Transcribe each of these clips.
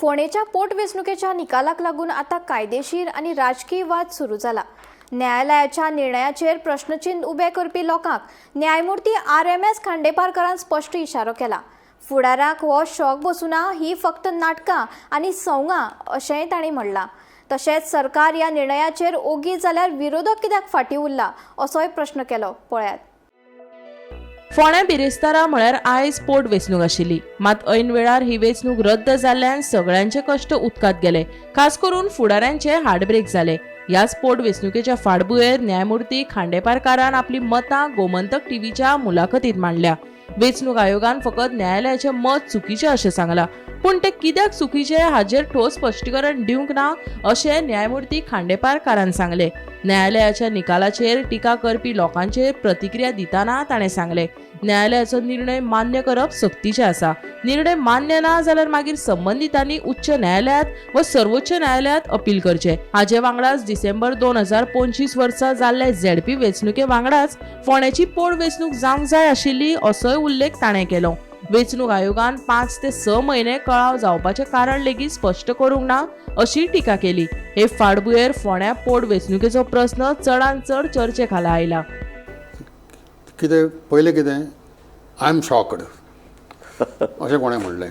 फोंडेच्या पोटवेंचणुकेच्या निकालाक लागून आता कायदेशीर आणि राजकीय वाद सुरू जाला। न्यायालयाच्या निर्णयाचेर प्रश्नचिन्ह उबे करपी लोकांक न्यायमूर्ती RMS खांडेपारकारान स्पष्ट इशारो केला। फुडाराक हो शॉक बसूना ही फक्त नाटकां आणि सवंगां अशेंय तांणी म्हणलां। तशेंच सरकार ह्या निर्णयाचेर ओगी जाल्यार विरोधक कित्याक फाटीं उरला असोय प्रश्न केलो। पळयात। फोंड्या बिरेस्तारा म्हळ्यार आयज पोटवेंचणूक आशिल्ली, मात ऐन वेळार ही वेंचणूक रद्द जाल्ल्यान सगळ्यांचे कश्ट उदकात गेले। खास करून फुडाऱ्यांचे हार्टब्रेक जाले। ह्याच पोटवेंचणुकेच्या फाटभुंयेर न्यायमूर्ती खांडेपारकारान आपली मतां गोमंतक टीव्हीच्या मुलाखतीत मांडल्या। वेंचणूक आयोगान फकत न्यायालयाचे मत चुकीचे अशें सांगलां, पूण ते कित्याक चुकीचे हाचेर ठोस स्पश्टीकरण दिवंक ना अशें न्यायमूर्ती खांडेपारकारान सांगले। न्यायालयाच्या निकालाचेर टिका करपी लोकांचेर प्रतिक्रिया दिताना ताणें सांगले, न्यायालयाचो निर्णय मान्य करप सक्तीचें आसा। निर्णय मान्य ना जाल्यार मागीर संबंधितांनी उच्च न्यायालयात व सर्वोच्च न्यायालयात अपील करचें। हाचे वांगडाच डिसेंबर 2025 वर्सा जाल्ले ZP वेंचणुके वांगडाच फोंड्याची पोटवेंचणूक जावंक जाय आशिल्ली असोय उल्लेख ताणें केलो। वेंचणूक आयोगान 5 ते 6 म्हयने कळाव जावपाचें कारण लेगीत स्पश्ट करूंक ना अशी टिका केली। हे फाटभुंयेर फोंड्या पोटवेंचणुकेचो प्रस्न चडांत चड चर्चे खाला आयला। पयलें कितें आय एम शॉक्ड अशें कोणें म्हणलें।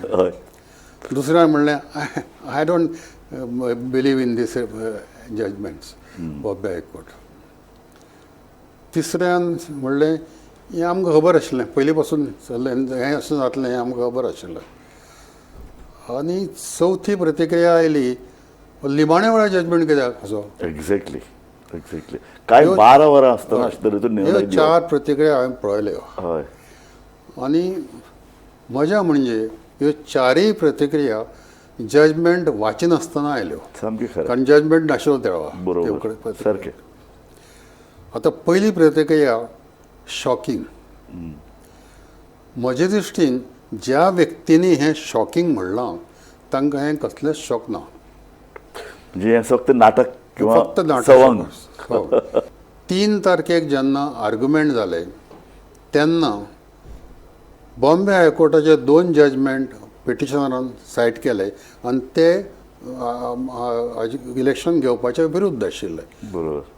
दुसऱ्यान म्हणलें I don't believe in these judgments Bombay high court. तिसऱ्यान म्हणलें हें आमकां खबर आशिल्लें, पयलीं पासून हें अशें जातलें हें आमकां खबर आशिल्लें। आनी चवथी प्रतिक्रिया आयली लिबाणे वेळा जजमेंट कित्याक असो। एक्झॅक्टली काय 12 वरां आसतना ह्यो 4 प्रतिक्रिया हांवें पळयल्यो। हय। आनी मजा म्हणजे ह्यो 4य प्रतिक्रिया जजमेंट वाचिनासतना आयल्यो। सामकें खरें, कारण जजमेंट नाशिल्लो त्या वेळार। बरोबर, सारकें। आतां पयली प्रतिक्रिया शॉकिंग। म्हजे दृश्टीन ज्या व्यक्तींनी हें शॉकिंग म्हणलां तांकां हें कसलेंच शॉक ना। म्हणजे हें फक्त नाटक किंवा फक्त नाटक। सवंग। 3 तारखेक जेन्ना आर्ग्युमेंट जाले तेन्ना बॉम्बे हायकोर्टाचे 2 जजमेंट पिटिशनरान सायट केले आनी ते इलेक्शन घेवपाचे विरुद्ध आशिल्ले। बरोबर।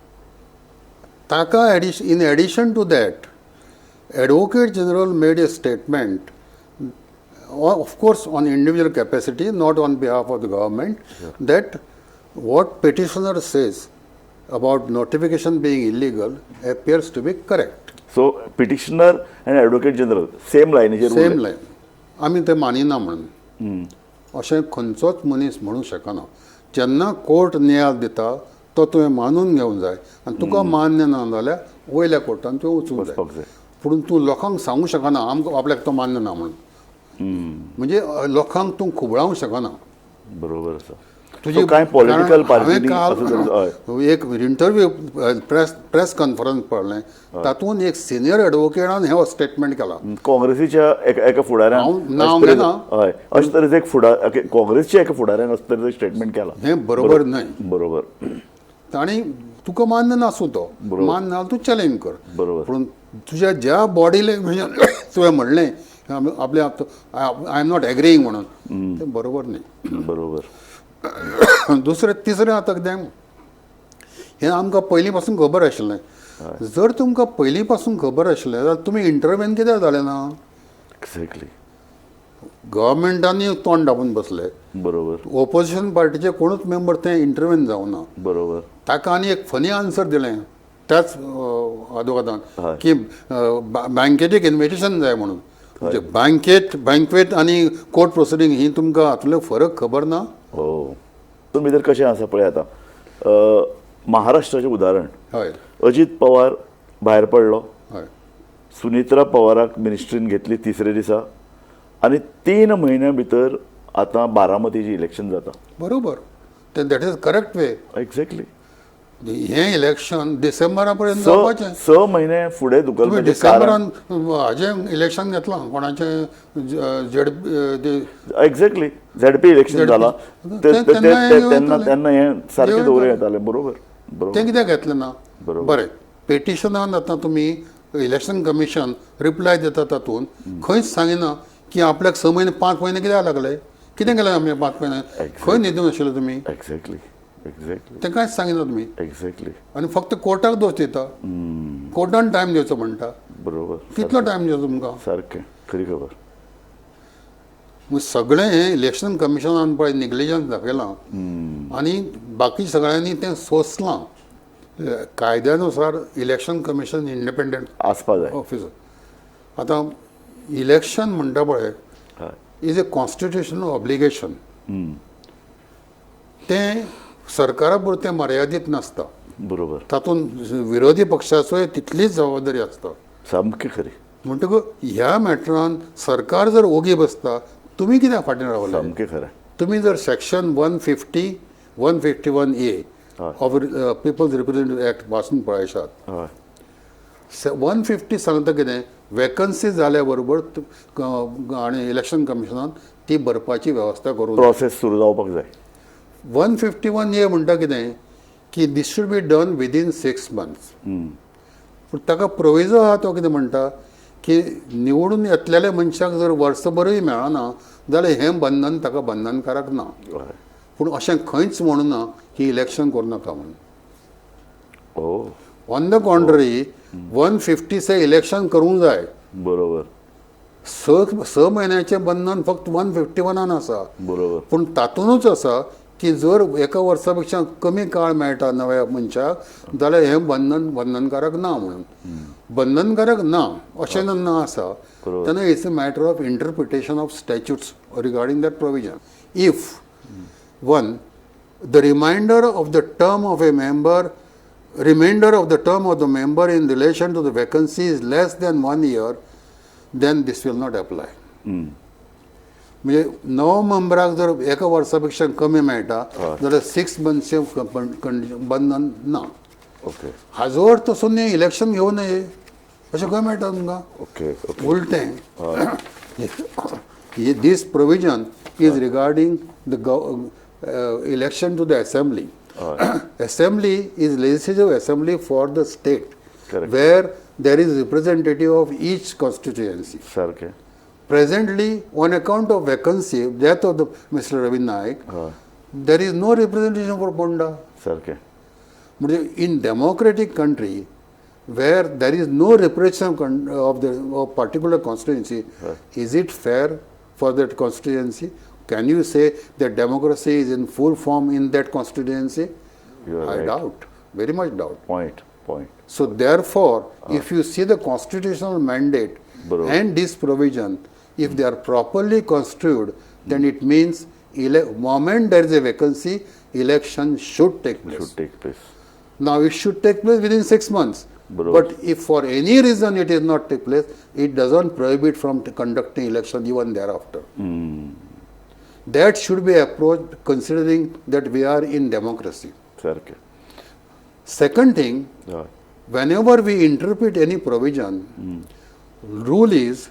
ताका in addition to that, Advocate General made a statement, of course on individual capacity, not on behalf of the government, that what petitioner says about notification being illegal appears to be correct. So petitioner and Advocate General same लायनीचेर same line आमी ते मानिना म्हणून अशें खंयचोच मनीस म्हणूंक शकना। जेन्ना कोर्ट न्याय दिता तो तुवें मानून घेवंक जाय आनी तुका मान्य ना जाल्यार वयल्या कोर्टान तुवें वचूंक जाय। पूण तूं लोकांक सांगूंक शकना आमकां आपल्याक तो मान्य ना म्हणून। म्हणजे लोकांक तूं खुबळावंक शकना। बरोबर आसा। तुजी काय पॉलिटिकल पार्टी एक इंटरव्यू प्रेस कॉन्फरन्स पळयलें, तातूंत एक सिनियर एडवोकेटान हे स्टेटमेंट केला। काँग्रेसीच्या एका फुडाऱ्यान नांव घेना हय अशें तरेचो एक फुडार काँग्रेसच्या एका फुडाऱ्यान असं तरेचो स्टेटमेंट केला। हें बरोबर न्हय। बरोबर। ताणी तुका मान्य नासूं तो मान्य ना तूं चॅलेंज कर। बरोबर। पूण तुज्या ज्या बॉडी लँग्वेजान तुवें म्हणलें आपल्या आय एम नॉट एग्रींग म्हणून तें बरोबर न्ही। बरोबर। तिसरें आतां कितें हें आमकां पयलीं पासून खबर आशिल्लें। जर तुमकां पयलीं पासून खबर आशिल्लें जाल्यार तुमी इंटरव्हेन कित्याक जालें ना? एक्झॅक्टली। गव्हर्मेंटांनी तोंड धांपून बसले। बरोबर। ओपोजिशन पार्टीचे कोणूच मेंबर ते इंटरव्हेन जावं ना। बरोबर। ताका आनी एक फनी आन्सर दिलें त्याच आदवोगादान की बँकेचेक इन्व्हिटेशन जाय म्हणून। म्हणजे बँकेट आनी कोर्ट प्रोसिडींग ही तुमकां हातूंतलो फरक खबर ना? हो। तूं भितर कशें आसा पळय आतां महाराष्ट्राचें उदाहरण। हय। अजित पवार भायर पडलो, हय। सुनित्रा पवाराक मिनिस्ट्रीन घेतली तिसरे दिसा आनी 3 म्हयन्या भितर आतां बारामतीची इलेक्शन जाता। बरोबर। That is correct way. Exactly. हें इलेक्शन डिसेंबरा पर्यंत जावपाचें। 6 म्हयने फुडें धुकल। डिसेंबरान हाजें इलेक्शन घेतलां कोणाचें एक्झॅक्टली ZP इलेक्शन जाला तेन्ना हें सारकें दवरूं येतालें। बरोबर। तें कित्याक घेतलें ना? बरें, पेटिशनान आतां तुमी इलेक्शन कमिशन रिप्लाय दिता तातूंत खंयच सांगिना की आपल्याक 6 म्हयने 5 म्हयने कित्याक लागले? कितें केलें आमी बातम्यान खंय न्हिदून आशिल्ले तुमी एक्झॅक्टली तें कांयच सांगिना तुमी एक्झॅक्टली आनी फक्त कोर्टाक दोश दिता कोर्टान टायम दिवचो म्हणटा बरोबर कितलो टायम दिवचो तुमकां सारकें खरी खबर म्हणजे सगळें हें इलेक्शन कमिशनान पळय निग्लिजन्स दाखयलां आनी बाकी सगळ्यांनी तें सोंसलां कायद्यानुसार इलेक्शन कमिशन इंडिपेंडंट आसपा जाय ऑफिसर आतां इलेक्शन म्हणटा पळय हय इज ए कॉन्स्टिट्युशनल ऑब्लिगेशन तें सरकारा पुरतें मर्यादीत नासता बरोबर तातूंत विरोधी पक्षाचोय तितलीच जबाबदारी आसता सामकी खरी म्हणटकूच ह्या मॅटरान सरकार जर ओगी बसता तुमी कित्याक फाटीं रावले सामकें खरें तुम्ही जर section 151A of people's representative act वाचून पळयशात हय 150 सांगता कितें वॅकन्सी जाल्या बरोबर आनी इलेक्शन कमिशनान ती भरपाची वेवस्था करूं प्रोसेस सुरू जावपाक जाय 151A म्हणटा कितें की these should be done within 6 months पूण ताका प्रोविजो आहा तो कितें म्हणटा की निवडून येतलेल्या मनशाक जर वर्सभरूय मेळना जाल्यार हें बंधन ताका बंधनकारक ना हय पूण अशें खंयच म्हणूं ना की इलेक्शन करूं नाका म्हणून ओ ऑन द कॉन्ट्ररी 150 इलेक्शन करूंक जाय बरोबर स म्हयन्याचें बंधन फक्त 151 आसा बरोबर पूण तातूंतच आसा की जर एका वर्सा पेक्षा कमी काळ मेळटा नव्या मनशाक जाल्यार हें बंधनकारक ना म्हणून बंधनकारक ना अशें ना आसा तेन्ना it's a matter of interpretation of statutes regarding that provision if one the reminder of the term of a member remainder of the term of the member in relation to the vacancy is less than 1 year, then this will not apply. म्हणजे नवो मेंबराक जर एका वर्सा पेक्षा कमी मेळटा जाल्यार 6 months बंधन ना ओके हाजो अर्थ तसो न्ही इलेक्शन घेवन नये अशें खंय मेळटा तुमकां ओके ओके उलटें this provision is regarding the election to the assembly assembly is legislative assembly for the state. Correct. Where there is representative of each constituency. सारकें Presently, on account of vacancy, death of the Mr. Ravi Naik, there is no representation for Ponda. सारकें म्हणजे in democratic country where there is no representation of particular constituency, is it fair for that constituency? Can you say that democracy is in full form in that constituency? You are I right. doubt, very much doubt. Point. So therefore, if you see the constitutional mandate Bro. and this provision, if they are properly construed, then it means moment there is a vacancy, election should take place. Should take place. Now it should take place within 6 months. Bro. But if for any reason it is not take place, it doesn't prohibit from conducting election even thereafter. That should be approached considering that we are in democracy. सारकें Second thing, हय whenever we interpret any provision, rule is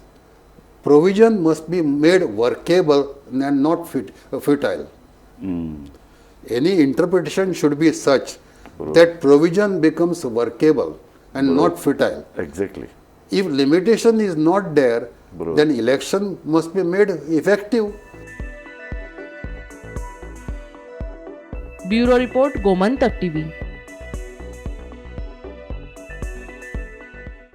provision must be made workable and not futile. Any interpretation should be such that provision becomes workable and not futile. Exactly If limitation is not there, then election must be made effective. Bureau report Gomantak TV